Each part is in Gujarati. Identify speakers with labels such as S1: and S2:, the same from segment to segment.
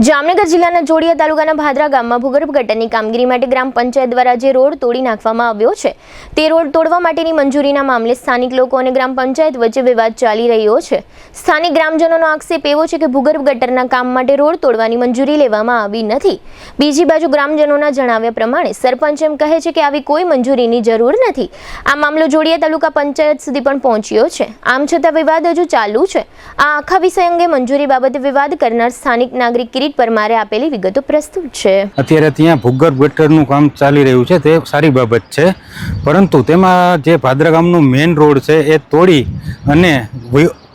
S1: જામનગર જિલ્લાના જોડિયા તાલુકાના ભાદરા ગામમાં ભૂગર્ભ ગટરની કામગીરી માટે ગ્રામ પંચાયત દ્વારા જે રોડ તોડી નાખવામાં આવ્યો છે તે રોડ તોડવા માટેની મંજૂરીના મામલે સ્થાનિક લોકો અને ગ્રામ પંચાયત વચ્ચે વિવાદ ચાલી રહ્યો છે। સ્થાનિક ગ્રામજનોનો આક્ષેપ એવો છે કે ભૂગર્ભ ગટરના કામ માટે રોડ તોડવાની મંજૂરી લેવામાં આવી નથી। બીજી બાજુ ગ્રામજનોના જણાવ્યા પ્રમાણે સરપંચ એમ કહે છે કે આવી કોઈ મંજૂરીની જરૂર નથી। આ મામલો જોડિયા તાલુકા પંચાયત સુધી પણ પહોંચ્યો છે। આમ છતાં વિવાદ હજુ ચાલુ છે। આ આખા વિષય અંગે મંજૂરી બાબતે વિવાદ કરનાર સ્થાનિક નાગરિક પરમારે આપેલી વિગતો પ્રસ્તુત છે।
S2: અત્યારે ત્યાં ભૂગર્ભ ગટરનું કામ ચાલી રહ્યું છે તે સારી બાબત છે, પરંતુ તેમાં જે ભાદરા ગામનો મેઇન રોડ છે એ તોડી અને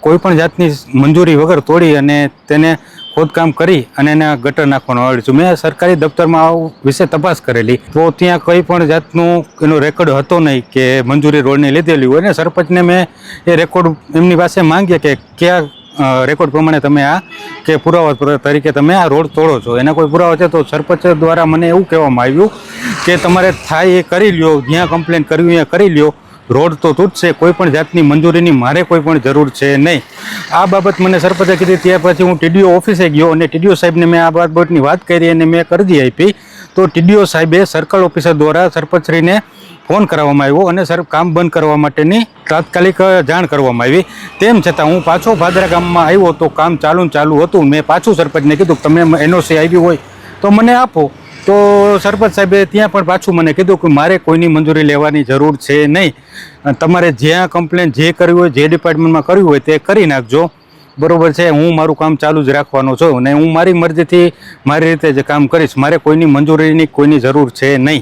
S2: કોઈ પણ જાતની મંજૂરી વગર તોડી અને તેને ખોદકામ કરી અને એને ગટર નાખવાનું આવ્યું છે। મેં સરકારી દફતરમાં આ વિશે તપાસ કરેલી તો ત્યાં કંઈ પણ જાતનું એનો રેકોર્ડ હતો નહીં કે મંજૂરી રોડની લીધેલી હોય ને। સરપંચને મેં એ રેકોર્ડ એમની પાસે માંગ્યા કે ક્યાં રેકોર્ડ પ્રમાણે તમે આ કે પુરાવા તરીકે તમે આ રોડ તોડો છો, એના કોઈ પુરાવા છે? તો સરપંચ દ્વારા મને એવું કહેવામાં આવ્યું કે તમારે થાય એ કરી લ્યો, જ્યાં કમ્પ્લેન કરવી ત્યાં કરી લ્યો, રોડ તો તૂટશે, કોઈ પણ જાતની મંજૂરીની મારે કોઈ પણ જરૂર છે નહીં। આ બાબત મને સરપંચે કીધી। ત્યાર પછી હું ટીડીઓ ઓફિસે ગયો અને ટીડીઓ સાહેબને મેં આ બાબતની વાત કરી અને મેં અરજી આપી તો ટીડીઓ સાહેબે સર્કલ ઓફિસર દ્વારા સરપંચશ્રીને ફોન કરવામાં આવ્યો અને કામ બંધ કરવા માટેની તાત્કાલિક જાણ કરવામાં આવી। તેમ છતાં હું પાછો ભાદરા ગામમાં આવ્યો તો કામ ચાલુ હતું। મેં પાછું સરપંચને કીધું કે તમે એનઓસી આવી હોય તો મને આપો, તો સરપંચ સાહેબે ત્યાં પણ પાછું મને કીધું કે મારે કોઈની મંજૂરી લેવાની જરૂર છે નહીં, તમારે જ્યાં કમ્પ્લેન જે કરવી હોય, જે ડિપાર્ટમેન્ટમાં કરવી હોય તે કરી નાખજો, બરોબર છે? હું મારું કામ ચાલુ જ રાખવાનો છું અને હું મારી મરજીથી મારી રીતે જ કામ કરીશ, મારે કોઈની મંજૂરીની કોઈની જરૂર છે નહીં।